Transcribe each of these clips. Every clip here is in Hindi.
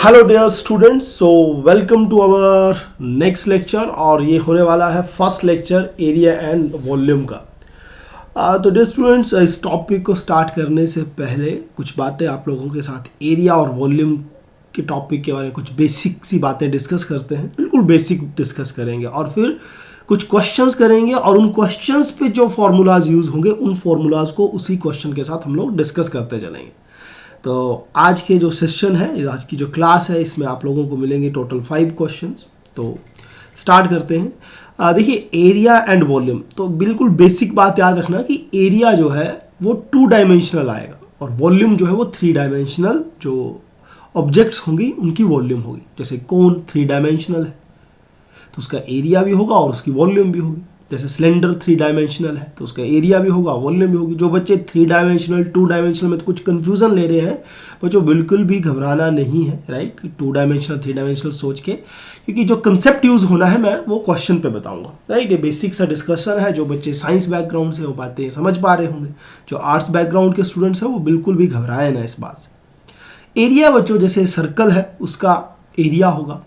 Hello dear students, so welcome to our next lecture. और ये होने वाला है first lecture area and volume का। तो डियर स्टूडेंट्स, इस टॉपिक को स्टार्ट करने से पहले कुछ बातें आप लोगों के साथ एरिया और वॉल्यूम के टॉपिक के बारे में कुछ बेसिक सी बातें डिस्कस करते हैं। बिल्कुल बेसिक डिस्कस करेंगे और फिर कुछ क्वेश्चंस करेंगे और उन क्वेश्चंस पे जो फार्मूलाज यूज़ होंगे उन फार्मूलाज को उसी क्वेश्चन के साथ हम लोग डिस्कस करते चलेंगे। तो आज के जो सेशन है, आज की जो क्लास है, इसमें आप लोगों को मिलेंगे टोटल 5 क्वेश्चंस। तो स्टार्ट करते हैं। देखिए, एरिया एंड वॉल्यूम, तो बिल्कुल बेसिक बात याद रखना कि एरिया जो है वो 2 डायमेंशनल आएगा और वॉल्यूम जो है वो 3 डायमेंशनल जो ऑब्जेक्ट्स होंगी उनकी वॉल्यूम होगी। जैसे कोन 3 डायमेंशनल है तो उसका एरिया भी होगा और उसकी वॉल्यूम भी होगी। जैसे सिलेंडर 3 डायमेंशनल है तो उसका एरिया भी होगा, वॉल्यूम भी होगी। जो बच्चे 3 डायमेंशनल 2 डायमेंशनल में तो कुछ कंफ्यूजन ले रहे हैं, बच्चों बिल्कुल भी घबराना नहीं है, राइट। 2 डायमेंशनल 3 डायमेंशनल सोच के, क्योंकि जो कंसेप्ट यूज़ होना है मैं वो क्वेश्चन पे बताऊंगा, राइट। ये बेसिक सा डिस्कशन है। जो बच्चे साइंस बैकग्राउंड से वो बातें समझ पा रहे होंगे, जो आर्ट्स बैकग्राउंड के स्टूडेंट्स हैं वो बिल्कुल भी घबराए ना इस बात से। एरिया बच्चों, जैसे सर्कल है उसका एरिया होगा,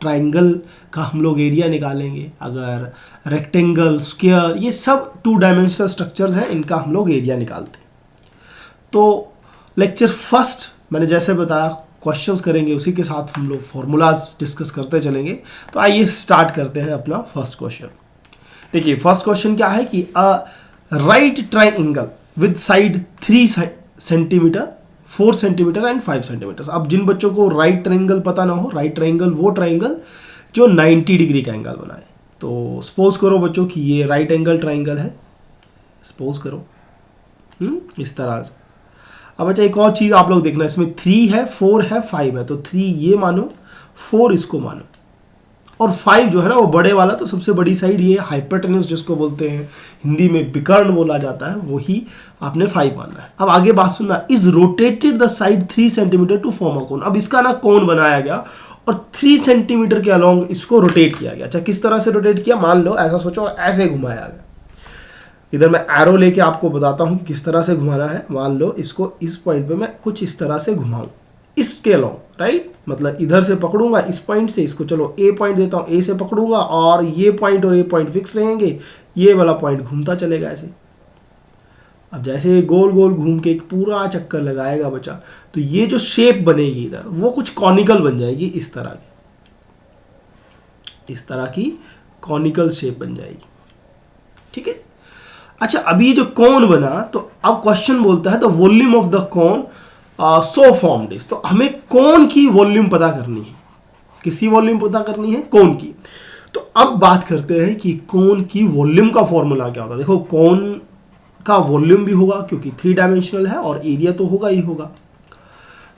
ट्राइंगल का हम लोग एरिया निकालेंगे, अगर रेक्टेंगल, स्क्वायर, ये सब 2 डायमेंशनल स्ट्रक्चर्स हैं, इनका हम लोग एरिया निकालते हैं। तो लेक्चर फर्स्ट मैंने जैसे बताया क्वेश्चंस करेंगे, उसी के साथ हम लोग फॉर्मूलाज डिस्कस करते चलेंगे। तो आइए स्टार्ट करते हैं अपना फर्स्ट क्वेश्चन। देखिए, फर्स्ट क्वेश्चन क्या है कि a right triangle with side 3 centimetre 4 centimetre and 5 centimetre. अब जिन बच्चों को राइट ट्रायंगल पता ना हो, राइट ट्रायंगल वो ट्रायंगल जो 90 डिग्री का एंगल बनाए। तो सपोज करो बच्चों कि ये राइट एंगल ट्रायंगल है, सपोज करो इस तरह से। अब बच्चा एक और चीज़ आप लोग देखना, इसमें 3 है, 4 है, 5 है। तो 3 ये मानो, 4 इसको मानो, और 5 जो है ना वो बड़े वाला, तो सबसे बड़ी साइड ये हाइपोटेन्यूज जिसको बोलते हैं, हिंदी में विकर्ण बोला जाता है, वही आपने 5 मानना है। अब आगे बात सुनना, is rotated the side 3 centimetre to form a cone. अब इसका ना कोन बनाया गया और 3 सेंटीमीटर के अलोंग इसको रोटेट किया गया। अच्छा, किस तरह से रोटेट किया, मान लो ऐसा सोचो और ऐसे घुमाया गया। इधर मैं एरो लेके आपको बताता हूँ कि किस तरह से घुमाना है। मान लो इसको इस पॉइंट पे मैं कुछ इस तरह से घुमाऊँ, इसके अलोंग, राइट। मतलब इधर से पकड़ूंगा इस पॉइंट से, इसको चलो ए पॉइंट देता हूँ, ए से पकड़ूंगा और ये पॉइंट और ये पॉइंट फिक्स रहेंगे, ये वाला पॉइंट घूमता चलेगा ऐसे। अब जैसे गोल गोल घूम के एक पूरा चक्कर लगाएगा बच्चा, तो ये जो शेप बनेगी इधर वो कुछ कॉनिकल बन जाएगी, इस तरह की कॉनिकल शेप बन जाएगी, ठीक है। अच्छा, अभी ये जो कोन बना, तो अब क्वेश्चन बोलता है the volume of the cone so formed is. तो हमें कोन की वॉल्यूम पता करनी है। किसी वॉल्यूम पता करनी है, कोन की। तो अब बात करते हैं कि कोन की वॉल्यूम का फॉर्मूला क्या होता है। देखो, कोन का वॉल्यूम भी होगा क्योंकि 3 डायमेंशनल है और एरिया तो होगा ही होगा।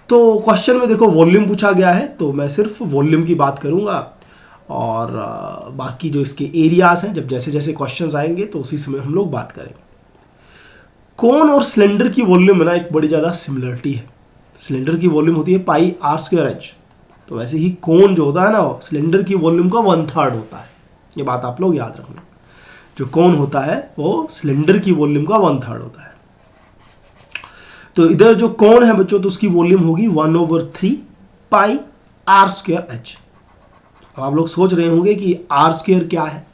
तो क्वेश्चन में देखो वॉल्यूम पूछा गया है, तो मैं सिर्फ वॉल्यूम की बात करूंगा और बाकी जो इसके एरियाज हैं, जब जैसे जैसे क्वेश्चन आएंगे तो उसी समय हम लोग बात करेंगे। कोन और सिलेंडर की वॉल्यूम में ना एक बड़ी ज़्यादा सिमिलरिटी है। सिलेंडर की वॉल्यूम होती है पाई आर स्क्वायर एच, तो वैसे ही कोन जो होता है ना, सिलेंडर की वॉल्यूम का 1/3 होता है। ये बात आप लोग याद रखना, जो कोन होता है वो सिलेंडर की वॉल्यूम का 1/3 होता है। तो इधर जो कोन है बच्चों, तो उसकी वॉल्यूम होगी 1/3 पाई आर स्क्वायर एच। अब आप लोग सोच रहे होंगे कि आर स्क्वायर क्या है,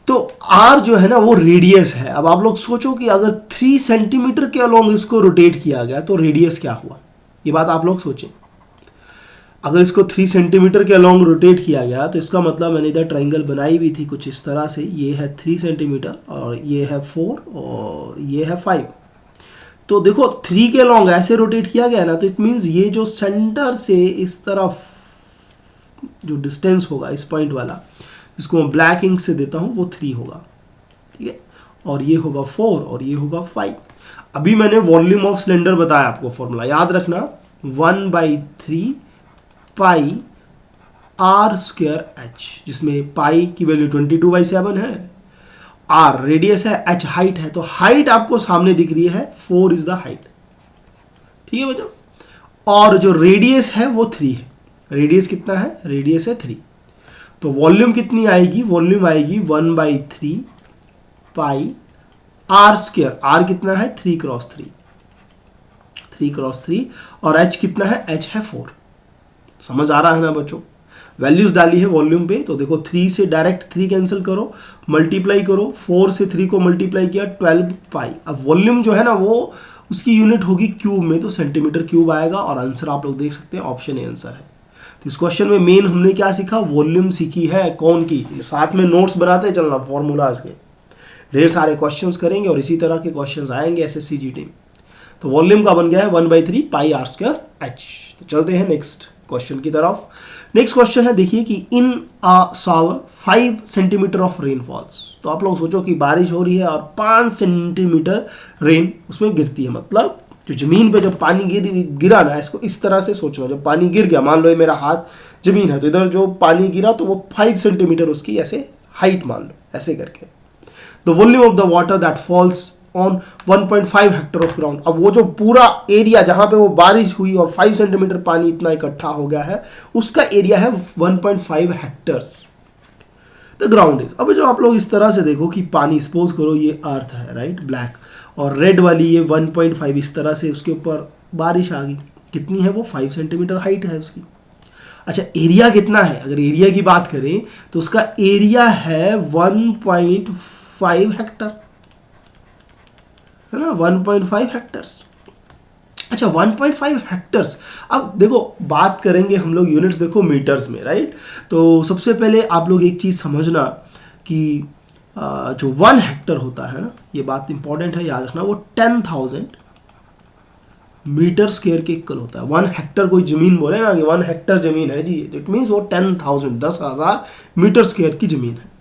तो r जो है ना वो रेडियस है। अब आप लोग सोचो कि अगर 3 सेंटीमीटर के अलोंग इसको रोटेट किया गया तो रेडियस क्या हुआ, ये बात आप लोग सोचें। अगर इसको 3 सेंटीमीटर के अलोंग रोटेट किया गया तो इसका मतलब, मैंने इधर ट्रायंगल बनाई भी थी कुछ इस तरह से, ये है 3 सेंटीमीटर और ये है 4 और ये है 5। तो देखो 3 के अलोंग ऐसे रोटेट किया गया ना, तो इट मीन्स ये जो सेंटर से इस तरफ जो डिस्टेंस होगा, इस पॉइंट वाला, इसको मैं ब्लैक इंक से देता हूँ, वो 3 होगा, ठीक है। और ये होगा 4 और ये होगा 5। अभी मैंने वॉल्यूम ऑफ सिलेंडर बताया आपको, फॉर्मूला याद रखना, 1/3 पाई आर स्क्वायर एच, जिसमें पाई की वैल्यू 22/7 है, आर रेडियस है, एच हाइट है। तो हाइट आपको सामने दिख रही है, 4 इज द हाइट, ठीक है बच्चों। और जो रेडियस है वो 3 है। रेडियस कितना है, रेडियस है 3। तो वॉल्यूम कितनी आएगी, वॉल्यूम आएगी 1/3 पाई आर स्क्वायर। आर कितना है, 3 × 3, 3x3, और h कितना है, h है 4। समझ आ रहा है ना बच्चों? वैल्यूज डाली है वॉल्यूम पे, तो देखो 3 से डायरेक्ट 3 कैंसिल करो, मल्टीप्लाई करो, 4 से 3 को मल्टीप्लाई किया 12 पाई। अब वॉल्यूम जो है ना वो उसकी यूनिट होगी क्यूब में, तो सेंटीमीटर क्यूब आएगा, और आंसर आप लोग देख सकते हैं ऑप्शन ए आंसर है। तो इस क्वेश्चन में मेन हमने क्या सीखा, वॉल्यूम सीखी है कौन की। साथ में नोट्स बनाते चलना फॉर्मूलाज के, ढेर सारे क्वेश्चंस करेंगे और इसी तरह के क्वेश्चंस आएंगे एसएससी जीडी में। तो वॉल्यूम का बन गया है 1/3 पाई आर स्क्वायर एच। तो चलते हैं नेक्स्ट क्वेश्चन की तरफ। नेक्स्ट क्वेश्चन है, देखिए कि इन अ सावर 5 सेंटीमीटर ऑफ रेन फॉल्स। तो आप लोग सोचो कि बारिश हो रही है और 5 सेंटीमीटर रेन उसमें गिरती है, मतलब जो जमीन पे जब पानी गिरा ना, इसको इस तरह से सोचना, जब पानी गिर गया, मान लो ये मेरा हाथ जमीन है, तो इधर जो पानी गिरा तो वो 5 सेंटीमीटर उसकी ऐसे हाइट मान लो, ऐसे करके। The volume of the water that falls on 1.5 Hector of ground. अब वो जो पूरा एरिया जहां पे वो बारिश हुई और 5 सेंटीमीटर पानी इतना इकट्ठा हो गया है, उसका एरिया है 1.5 हेक्टर्स। द ग्राउंड इज, अब जो आप लोग इस तरह से देखो कि पानी, सपोज करो ये अर्थ है, राइट, ब्लैक, और रेड वाली ये 1.5, इस तरह से उसके ऊपर बारिश आ गई, कितनी है वो 5 सेंटीमीटर हाइट है उसकी। अच्छा, एरिया कितना है, अगर एरिया की बात करें तो उसका एरिया है 1.5 हेक्टर, है ना, 1.5 हेक्टर्स। अच्छा, 1.5 हेक्टर्स। अब देखो बात करेंगे हम लोग यूनिट्स, देखो मीटर्स में, राइट। तो सबसे पहले आप लोग एक चीज़ समझना कि जो 1 हेक्टर होता है ना, ये बात इंपॉर्टेंट है, याद रखना, वो 10,000 मीटर स्क्वायर के इक्वल होता है। 1 हेक्टर कोई जमीन बोले ना कि 1 हेक्टर जमीन है जी, इट मीन्स वो 10,000 मीटर स्क्वायर की जमीन है।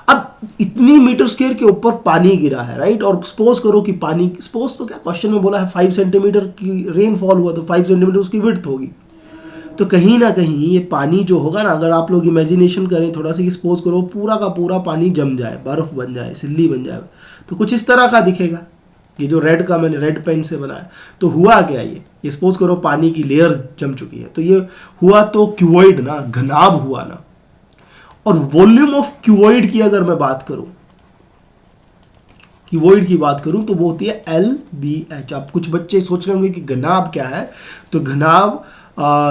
अब इतनी मीटर स्क्वायर के ऊपर पानी गिरा है, राइट, और सपोज करो कि पानी, सपोज तो क्या क्वेश्चन में बोला है 5 सेंटीमीटर की रेनफॉल हुआ, तो 5 सेंटीमीटर उसकी विड्थ होगी। तो कहीं ना कहीं ये पानी जो होगा ना, अगर आप लोग इमेजिनेशन करें थोड़ा सा, सपोज करो पूरा का पूरा पानी जम जाए, बर्फ बन जाए, सिल्ली बन जाए, तो कुछ इस तरह का दिखेगा। ये जो रेड का मैंने रेड पेन से बनाया, तो हुआ क्या, ये सपोज करो पानी की लेयर जम चुकी है, तो ये हुआ तो क्यूबॉइड ना, घनाभ हुआ ना। और वॉल्यूम ऑफ क्यूबॉइड की अगर मैं बात करूं, क्यूबॉइड की बात करूं, तो वो होती है LBH। अब कुछ बच्चे सोच रहे होंगे कि घनाभ क्या है, तो घनाभ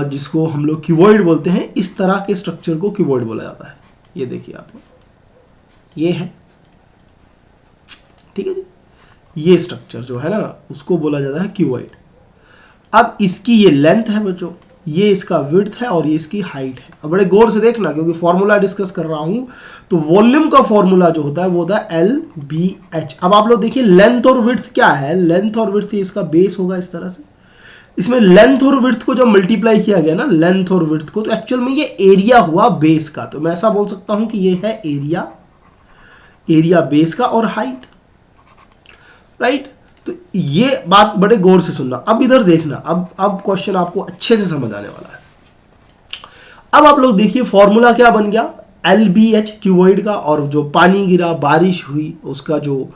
जिसको हम लोग क्यूबॉइड बोलते हैं, इस तरह के स्ट्रक्चर को क्यूबॉइड बोला जाता है। ये देखिए आप लोग, ये है, ठीक है जी, ये स्ट्रक्चर जो है ना उसको बोला जाता है क्यूबॉइड। अब इसकी ये लेंथ है बच्चों, ये इसका विड्थ है और ये इसकी हाइट है। अब बड़े गौर से देखना, क्योंकि फॉर्मूला डिस्कस कर रहा हूं, तो वॉल्यूम का फॉर्मूला जो होता है वो होता है LBH। अब आप लोग देखिए लेंथ और विड्थ क्या है, लेंथ और विड्थ इसका बेस होगा इस तरह से। इसमें लेंथ और विड्थ को जब मल्टीप्लाई किया गया ना, लेंथ और विड्थ को, तो एक्चुअल में ये एरिया हुआ बेस का। तो मैं ऐसा बोल सकता हूं कि ये है एरिया बेस का और हाइट, राइट। तो ये बात बड़े गौर से सुनना। अब इधर देखना, अब क्वेश्चन आपको अच्छे से समझ आने वाला है। अब आप लोग देखिए फॉर्मूला क्या बन गया, LBH क्यूबॉइड का, और जो पानी गिरा, बारिश हुई, उसका जो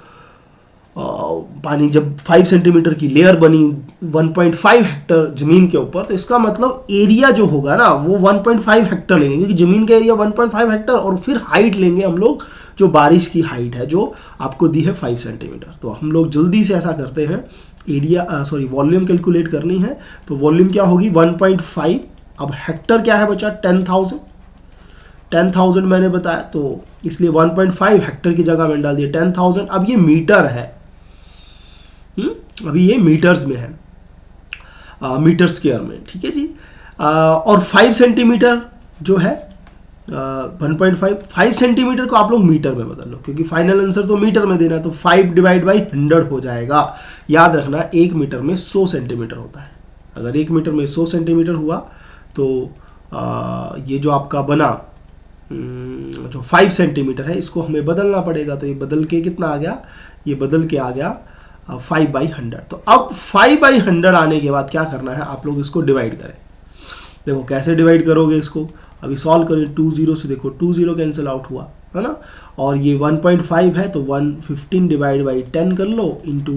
पानी जब 5 सेंटीमीटर की लेयर बनी 1.5 हेक्टर जमीन के ऊपर, तो इसका मतलब एरिया जो होगा ना वो 1.5 हेक्टर लेंगे, क्योंकि जमीन का एरिया 1.5 हेक्टर, और फिर हाइट लेंगे हम लोग जो बारिश की हाइट है, जो आपको दी है 5 सेंटीमीटर। तो हम लोग जल्दी से ऐसा करते हैं, वॉल्यूम कैलकुलेट करनी है, तो वॉल्यूम क्या होगी 1.5। अब हेक्टर क्या है बच्चा, 10,000 मैंने बताया, तो इसलिए 1.5 हेक्टर की जगह मैंने डाल दिया 10,000। अब ये मीटर है, अभी ये मीटर्स में है, मीटर स्क्वायर में, ठीक है जी। और 5 सेंटीमीटर जो है 1.5 सेंटीमीटर को आप लोग मीटर में बदल लो, क्योंकि फाइनल आंसर तो मीटर में देना है, तो 5/100 हो जाएगा। याद रखना 1 मीटर में 100 सेंटीमीटर होता है। अगर 1 मीटर में 100 सेंटीमीटर हुआ तो ये जो आपका बना जो 5 सेंटीमीटर है, इसको हमें बदलना पड़ेगा। तो ये बदल के कितना आ गया, ये बदल के आ गया 5/100। तो अब 5/100 आने के बाद क्या करना है, आप लोग इसको डिवाइड करें। देखो कैसे डिवाइड करोगे इसको, अभी सॉल्व करें। 2 0 से देखो 2 0 कैंसिल आउट हुआ, है ना, और ये 1.5 है, तो 115 डिवाइड बाई 10 कर लो, इंटू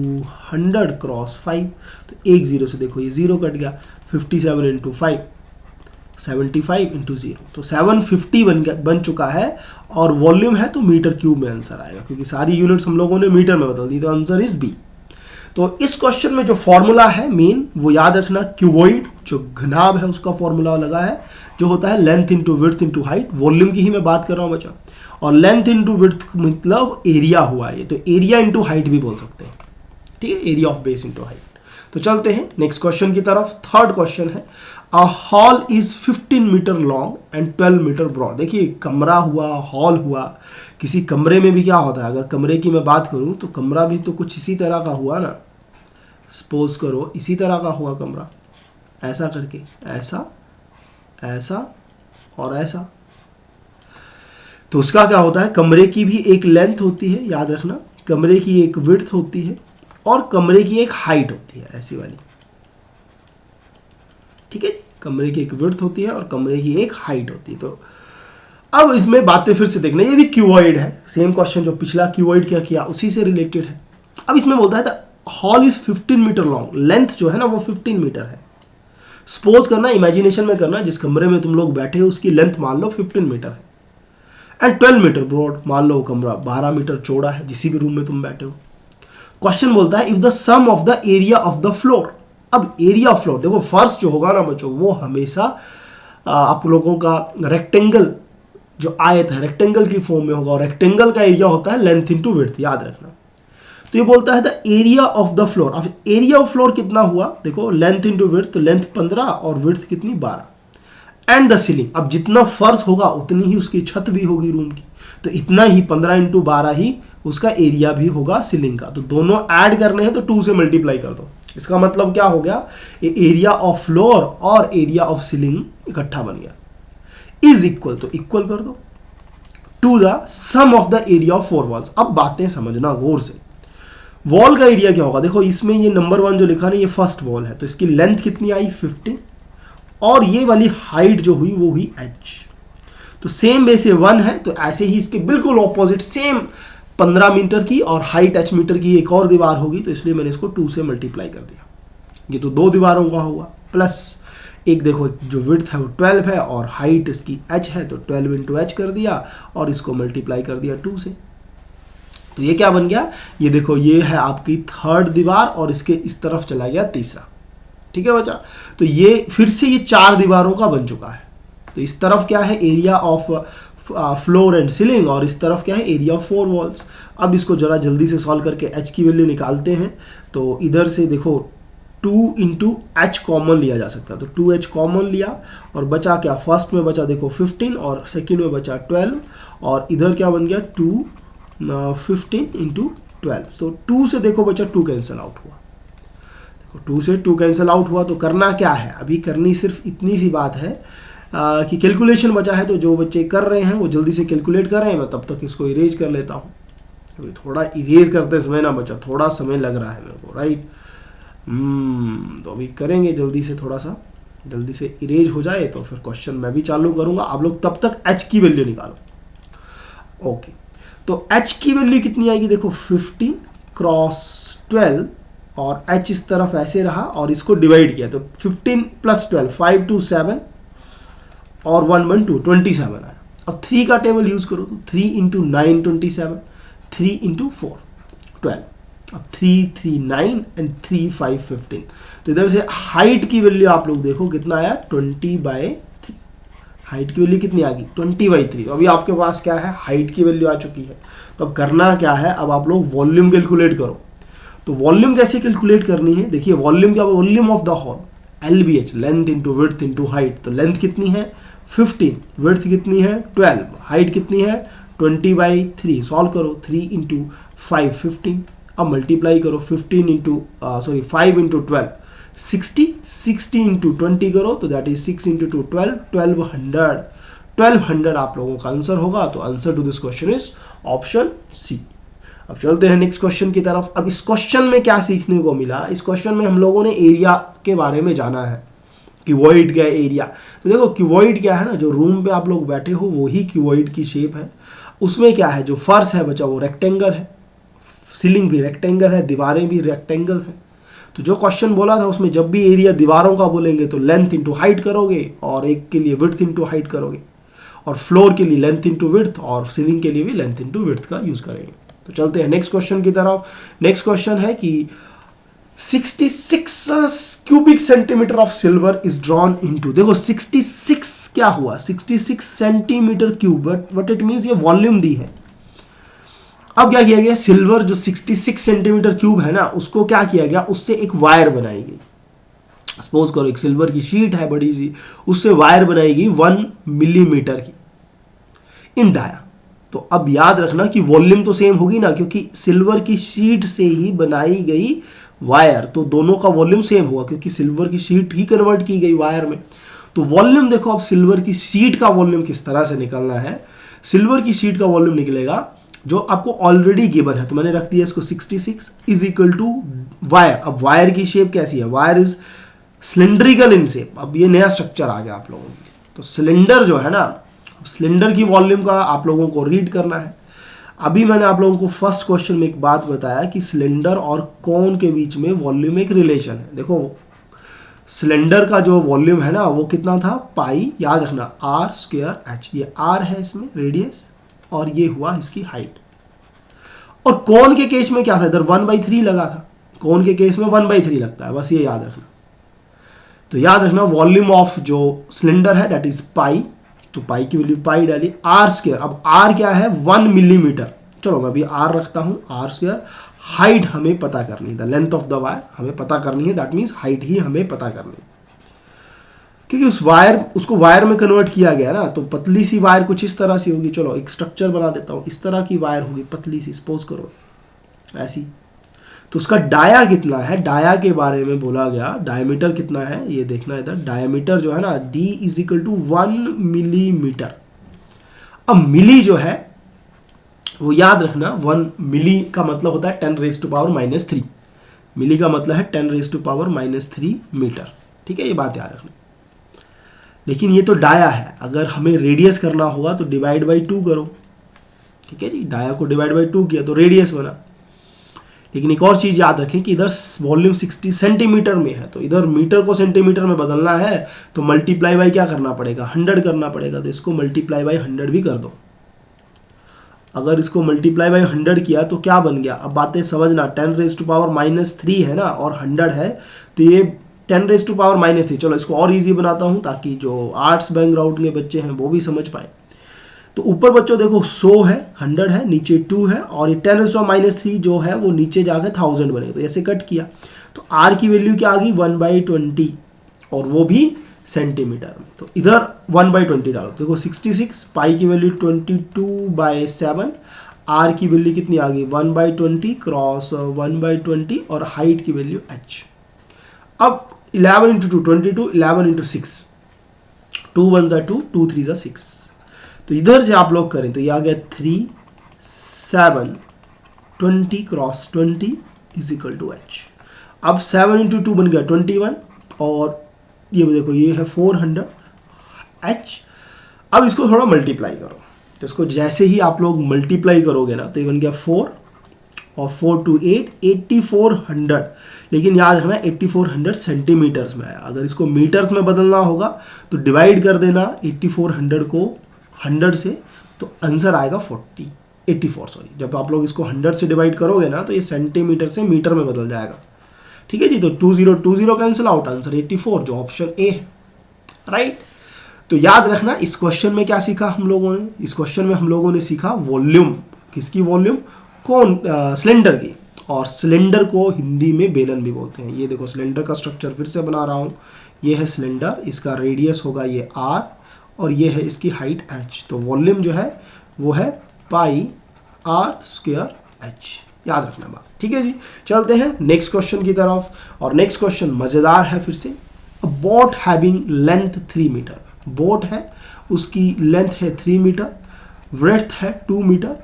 100 क्रॉस 5, तो 1 0 से देखो ये 0 कट गया, 57 इंटू 5, 75 इंटू 0, तो 750 बन चुका है। और वॉल्यूम है तो मीटर क्यूब में आंसर आएगा, क्योंकि सारी यूनिट्स हम लोगों ने मीटर में बदल दी, तो आंसर इज बी। तो इस क्वेश्चन में जो फॉर्मूला है मेन वो याद रखना, क्यूबॉइड जो घनाभ है उसका फॉर्मूला लगा है जो होता है length into width into height. Volume की ही मैं बात कर रहा हूँ बच्चा, और लेंथ इंटू विड्थ मतलब एरिया हुआ ये, तो एरिया इंटू हाइट भी बोल सकते हैं, ठीक है, area of base into height. तो चलते हैं नेक्स्ट क्वेश्चन की तरफ। थर्ड क्वेश्चन है, a hall is 15 metre long and 12 metre broad. देखिए कमरा हुआ, हॉल हुआ, किसी कमरे में भी क्या होता है, अगर कमरे की मैं बात करूं तो कमरा भी तो कुछ इसी तरह का हुआ ना, सपोज करो इसी तरह का हुआ कमरा, ऐसा करके, ऐसा ऐसा और ऐसा। तो उसका क्या होता है, कमरे की भी एक लेंथ होती है, याद रखना, कमरे की एक विड्थ होती है और कमरे की एक हाइट होती है, ऐसी वाली, ठीक है, कमरे की एक विड्थ होती है और कमरे की एक हाइट होती है। तो अब इसमें बातें फिर से देखना, ये भी क्यूबॉइड है, सेम क्वेश्चन जो पिछला क्यूबॉइड क्या किया उसी से रिलेटेड है। अब इसमें बोलता है hall is 15 metre long, length जो है ना वो 15 मीटर है। सपोज करना, इमेजिनेशन में करना, जिस कमरे में तुम लोग बैठे हो उसकी लेंथ मान लो 15 मीटर है, एंड 12 मीटर ब्रॉड, मान लो कमरा 12 मीटर चौड़ा है जिसी भी रूम में तुम बैठे हो। क्वेश्चन बोलता है if the sum of the area of the floor. अब एरिया ऑफ फ्लोर, देखो फर्श जो होगा ना बच्चों वो हमेशा आप लोगों का रेक्टेंगल जो आयत है रेक्टेंगल की फॉर्म में होगा, और रेक्टेंगल का एरिया होता है लेंथ इंटू विड्थ, याद रखना। तो ये बोलता है the area of the floor. अब एरिया ऑफ फ्लोर कितना हुआ, देखो लेंथ इंटू विड्थ, तो लेंथ 15 और विड्थ कितनी 12, एंड द सीलिंग, अब जितना फर्श होगा उतनी ही उसकी छत भी होगी रूम की, तो इतना ही 15 इंटू 12 ही उसका एरिया भी होगा सीलिंग का। तो दोनों ऐड करने हैं तो 2 से मल्टीप्लाई कर दो। इसका मतलब क्या हो गया, ये एरिया ऑफ फ्लोर और एरिया ऑफ सीलिंग इकट्ठा बन गया, इज इक्वल, तो इक्वल कर दो to the sum of the area of 4 walls. अब बातें समझना गौर से, वॉल का एरिया क्या होगा, देखो इसमें ये नंबर 1 जो लिखा ना ये फर्स्ट वॉल है, तो इसकी लेंथ कितनी आई 15, और ये वाली हाइट जो हुई वो हुई h। तो सेम बेस 1 है, तो ऐसे ही इसके बिल्कुल ऑपोजिट सेम 15 मीटर की और हाइट h मीटर की एक और दीवार होगी, तो इसलिए मैंने इसको 2 से मल्टीप्लाई कर दिया। ये तो 2 दीवारों का हुआ, प्लस एक देखो जो विड्थ है वो 12 है और हाइट इसकी h है, तो 12 इंटू h कर दिया और इसको मल्टीप्लाई कर दिया 2 से। तो ये क्या बन गया, ये देखो ये है आपकी थर्ड दीवार और इसके इस तरफ चला गया तीसरा, ठीक है बच्चा। तो ये फिर से ये 4 दीवारों का बन चुका है। तो इस तरफ क्या है, area of floor and ceiling, और इस तरफ क्या है, एरिया ऑफ 4 वॉल्स। अब इसको जरा जल्दी से सॉल्व करके h की वैल्यू निकालते हैं। तो इधर से देखो 2 इंटू एच कॉमन लिया जा सकता है, तो 2h कॉमन लिया और बचा क्या, फर्स्ट में बचा देखो 15 और सेकंड में बचा 12, और इधर क्या बन गया 15 इंटू 12। तो 2 से देखो बचा 2 कैंसिल आउट हुआ, देखो 2 से 2 कैंसिल आउट हुआ। तो करना क्या है, अभी करनी सिर्फ इतनी सी बात है कि कैलकुलेशन बचा है, तो जो बच्चे कर रहे हैं वो जल्दी से कैलकुलेट कर रहे हैं, मैं तब तक इसको इरेज कर लेता हूँ। अभी थोड़ा इरेज करते समय ना बच्चा थोड़ा समय लग रहा है मेरे को, राइट। तो अभी करेंगे जल्दी से, थोड़ा सा जल्दी से इरेज हो जाए तो फिर क्वेश्चन मैं भी चालू करूँगा, आप लोग तब तक h की वैल्यू निकालो। ओके, तो h की वैल्यू कितनी आएगी, देखो 15 क्रॉस 12 और h इस तरफ ऐसे रहा और इसको डिवाइड किया, तो 15 प्लस 12 5 2 7 और 1 1 2 27 आया। अब 3 का टेबल यूज करो, तो 3 इंटू 9 27, 3 इंटू 4 12, अब 3 3 9 एंड 3 5 15। तो इधर से हाइट की वैल्यू आप लोग देखो कितना आया 20/3, हाइट की वैल्यू कितनी आ गई 20/3। तो अभी आपके पास क्या है, हाइट की वैल्यू आ चुकी है। तो अब करना क्या है, अब आप लोग वॉल्यूम कैलकुलेट करो। तो वॉल्यूम कैसे कैलकुलेट करनी है, देखिए वॉल्यूम क्या, volume of the hall LBH, length into width into height. तो लेंथ कितनी है 15, विड्थ कितनी है 12, हाइट कितनी है 20/3। सॉल्व करो, 3 इंटू 5 15, अब मल्टीप्लाई करो 15 इंटू 5 इंटू 12 60, 60 इंटू 20 करो तो दैट इज 6 इंटू 2 12, 1200 आप लोगों का आंसर होगा। तो answer to this question is option C. अब चलते हैं नेक्स्ट क्वेश्चन की तरफ। अब इस क्वेश्चन में क्या सीखने को मिला, इस क्वेश्चन में हम लोगों ने एरिया के बारे में जाना है, क्यूबॉइड का एरिया। तो देखो क्यूबॉइड क्या है ना, जो रूम पे आप लोग बैठे हो वो ही क्यूबॉइड की शेप है। उसमें क्या है, जो फर्श है बच्चा वो रेक्टेंगल है, सीलिंग भी रेक्टेंगल है, दीवारें भी रेक्टेंगल हैं। तो जो क्वेश्चन बोला था उसमें जब भी एरिया दीवारों का बोलेंगे तो लेंथ इंटू हाइट करोगे, और एक के लिए विड्थ इंटू हाइट करोगे, और फ्लोर के लिए लेंथ इंटू विड्थ, और सीलिंग के लिए भी लेंथ इंटू विड्थ का यूज करेंगे। तो चलते हैं नेक्स्ट क्वेश्चन की तरफ। नेक्स्ट क्वेश्चन है कि 66 cubic centimetre of silver is drawn into, देखो 66 क्या हुआ, 66 centimetre cube, but it means ये वॉल्यूम दी है। अब क्या किया गया, सिल्वर जो 66 सेंटीमीटर क्यूब है ना, उसको क्या किया गया, उससे एक वायर बनाई गई। सपोज करो एक सिल्वर की शीट है बड़ी सी, उससे वायर बनाई गई 1 मिलीमीटर की इन डाया। तो अब याद रखना कि वॉल्यूम तो सेम होगी ना, क्योंकि सिल्वर की शीट से ही बनाई गई वायर, तो दोनों का वॉल्यूम सेम हुआ, क्योंकि सिल्वर की शीट ही कन्वर्ट की गई वायर में। तो वॉल्यूम देखो, अब सिल्वर की शीट का वॉल्यूम किस तरह से निकलना है, सिल्वर की शीट का वॉल्यूम निकलेगा जो आपको ऑलरेडी गिवन है, तो मैंने रख दिया इसको 66 इज इक्वल टू वायर। अब वायर की शेप कैसी है, wire is cylindrical in shape. अब ये नया स्ट्रक्चर आ गया आप लोगों के लिए। तो सिलेंडर जो है ना, अब सिलेंडर की वॉल्यूम का आप लोगों को रीड करना है। अभी मैंने आप लोगों को फर्स्ट क्वेश्चन में एक बात बताया कि सिलेंडर और कोन के बीच में वॉल्यूम एक रिलेशन है। देखो सिलेंडर का जो वॉल्यूम है ना, वो कितना था, पाई, याद रखना आर स्क्वायर एच, ये आर है इसमें रेडियस, और ये हुआ इसकी हाइट। और कोन के केस में क्या था, इधर 1/3 लगा था, कोन के केस में 1/3 लगता है, बस ये याद रखना। तो याद रखना वॉल्यूम ऑफ जो सिलेंडर है दैट इज पाई, तो पाई की वैल्यू पाई डाली, आर स्क्वायर। अब आर क्या है, 1 मिलीमीटर, चलो मैं अभी आर रखता हूं, आर स्क्वायर। हाइट हमें पता करनी है, the length of the wire हमें पता करनी है, दैट मीन्स हाइट ही हमें पता करनी है, क्योंकि उस वायर, उसको वायर में कन्वर्ट किया गया ना। तो पतली सी वायर कुछ इस तरह से होगी, चलो एक स्ट्रक्चर बना देता हूँ, इस तरह की वायर होगी पतली सी, सपोज करो ऐसी। तो उसका डाया कितना है, डाया के बारे में बोला गया, डायमीटर कितना है ये देखना इधर, डायमीटर जो है ना d is equal to 1 millimetre. अब मिली जो है वो याद रखना, 1 मिली का मतलब होता है 10⁻⁻3, मिली का मतलब है 10⁻⁻3 मीटर, ठीक है, ये बात याद रखना। लेकिन ये तो डाया है, अगर हमें रेडियस करना होगा तो डिवाइड बाई 2 करो, ठीक है जी, डाया को डिवाइड बाई 2 किया तो रेडियस बना। लेकिन एक और चीज़ याद रखें कि इधर वॉल्यूम 60 सेंटीमीटर में है, तो इधर मीटर को सेंटीमीटर में बदलना है तो मल्टीप्लाई बाई क्या करना पड़ेगा, 100 करना पड़ेगा। तो इसको मल्टीप्लाई बाई 100 भी कर दो। अगर इसको मल्टीप्लाई बाई 100 किया तो क्या बन गया, अब बातें समझना, 10⁻³ है ना और 100 है, तो ये 10⁻⁻3। चलो इसको और इजी बनाता हूँ ताकि जो आर्ट्स बैकग्राउंड के बच्चे हैं वो भी समझ पाए। तो ऊपर बच्चों देखो 100 है, 100 है, नीचे 2 है, और ये 10⁻³ जो है वो नीचे जाकर 1000 बनेगा। तो ऐसे कट किया तो r की वैल्यू क्या आ गई, 1/20, और वो भी सेंटीमीटर में। तो इधर 1/20 डालो, देखो 66, पाई की वैल्यू 22/7, r की वैल्यू कितनी आ गई, 1/20 क्रॉस 1/20, और हाइट की वैल्यू h। अब 11 × 2 22, 11 × 6, 2 1 2, 2 3 6। तो इधर से आप लोग करें तो ये आ गया 3 7 20 cross 20 is equal to h। अब 7 × 2 बन गया 21, और ये देखो ये है 400 h। अब इसको थोड़ा मल्टीप्लाई करो, तो इसको जैसे ही आप लोग मल्टीप्लाई करोगे ना तो ये बन गया 4 और 4 2 8, 8400। लेकिन याद रखना 8400 सेंटीमीटर्स में है, अगर इसको मीटर्स में बदलना होगा तो डिवाइड कर देना 8400 को 100 से, तो आंसर आएगा 84 सॉरी। जब आप लोग इसको 100 से डिवाइड करोगे ना तो ये सेंटीमीटर से मीटर में बदल जाएगा, ठीक है जी। तो 20 कैंसिल आउट, आंसर 84 जो ऑप्शन ए है, राइट। तो याद रखना इस क्वेश्चन में क्या सीखा हम लोगों ने, इस क्वेश्चन में हम लोगों ने सीखा वॉल्यूम, किसकी वॉल्यूम, कौन, सिलेंडर की। और सिलेंडर को हिंदी में बेलन भी बोलते हैं। ये देखो सिलेंडर का स्ट्रक्चर फिर से बना रहा हूँ, ये है सिलेंडर, इसका रेडियस होगा ये r, और ये है इसकी हाइट h। तो वॉल्यूम जो है वो है पाई r स्क्वायर h, याद रखना बात, ठीक है जी। चलते हैं नेक्स्ट क्वेश्चन की तरफ, और नेक्स्ट क्वेश्चन मज़ेदार है फिर से। A boat having length 3 metre, boat है उसकी लेंथ है 3 मीटर, ब्रेड्थ है 2 metre,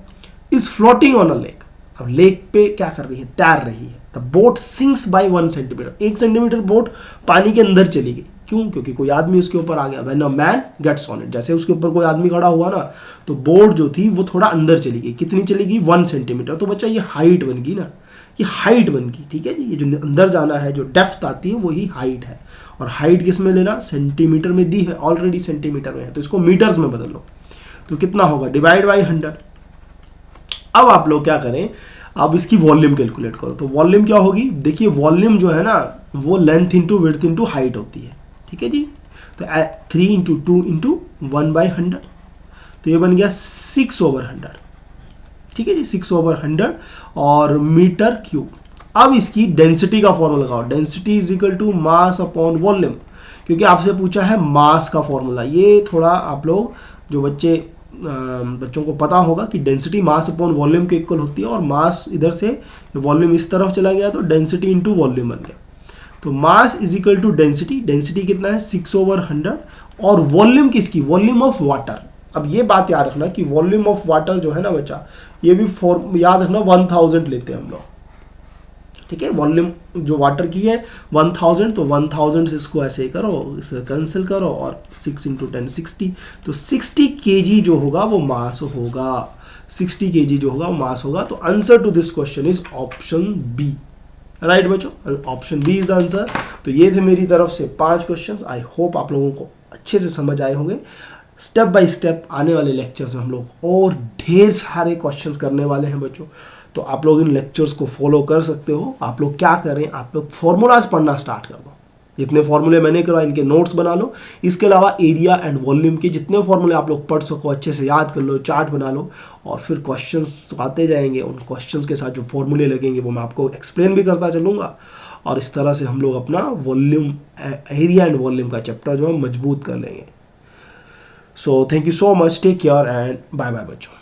is floating on a lake. अब लेक पे क्या कर रही है, तैर रही है। The boat sinks by 1 centimetre, 1 centimetre boat पानी के अंदर चली गई। क्यों, क्योंकि कोई आदमी उसके ऊपर आ गया। When a man gets on it, जैसे उसके ऊपर कोई आदमी खड़ा हुआ ना तो बोट जो थी वो थोड़ा अंदर चली गई। कितनी चली गई, 1 सेंटीमीटर। तो बच्चा ये हाइट बन गई ना, ये हाइट बन गई, ठीक है जी। ये जो अंदर जाना है, जो डेप्थ आती है वही हाइट है, और हाइट किस में लेना, सेंटीमीटर में दी है, ऑलरेडी सेंटीमीटर में है, तो इसको मीटर्स में बदल लो। तो कितना होगा, डिवाइड बाई 100। अब आप लोग क्या करें, अब इसकी वॉल्यूम कैलकुलेट करो। तो वॉल्यूम क्या होगी, देखिए वॉल्यूम जो है ना वो length into width into height होती है, ठीक है जी। तो 3 इंटू 2 इंटू 1/100, तो ये बन गया 6/100, ठीक है जी, 6/100 और मीटर क्यूब। अब इसकी डेंसिटी का फॉर्मूला लगाओ, density is equal to mass upon volume, क्योंकि आपसे पूछा है मास का फॉर्मूला। ये थोड़ा आप लोग जो बच्चों को पता होगा कि डेंसिटी मास अपॉन वॉल्यूम के इक्वल होती है, और मास इधर से वॉल्यूम इस तरफ चला गया तो डेंसिटी इंटू वॉल्यूम बन गया। तो mass is equal to density, density कितना है 6/100, और वॉल्यूम किसकी, वॉल्यूम ऑफ वाटर। अब ये बात याद रखना कि वॉल्यूम ऑफ वाटर जो है ना बच्चा, ये भी याद रखना 1000 लेते हैं हम लोग, ठीक है। वॉल्यूम जो वाटर की है 1000, तो 1000 से इसको ऐसे करो, इसे कैंसिल करो, और 6 इंटू 10 60, तो 60 kg जो होगा वो मास होगा, 60 kg जो होगा वो मास होगा। तो answer to this question is option B, right बच्चों, option B is the answer. तो ये थे मेरी तरफ से 5 क्वेश्चंस। आई होप आप लोगों को अच्छे से समझ आए होंगे। स्टेप बाय स्टेप आने वाले लेक्चर्स में हम लोग और ढेर सारे क्वेश्चंस करने वाले हैं बच्चों, तो आप लोग इन लेक्चर्स को फॉलो कर सकते हो। आप लोग क्या करें, आप लोग फॉर्मूलाज पढ़ना स्टार्ट कर दो, जितने फॉर्मूले मैंने करवा इनके नोट्स बना लो। इसके अलावा एरिया एंड वॉल्यूम के जितने फॉर्मूले आप लोग पढ़ सको अच्छे से याद कर लो, चार्ट बना लो, और फिर क्वेश्चंस तो आते जाएंगे, उन क्वेश्चंस के साथ जो फॉर्मूले लगेंगे वो मैं आपको एक्सप्लेन भी करता चलूँगा, और इस तरह से हम लोग अपना वॉल्यूम, एरिया एंड वॉल्यूम का चैप्टर जो है मजबूत कर लेंगे। So thank you so much, take care and bye bye बच्चों।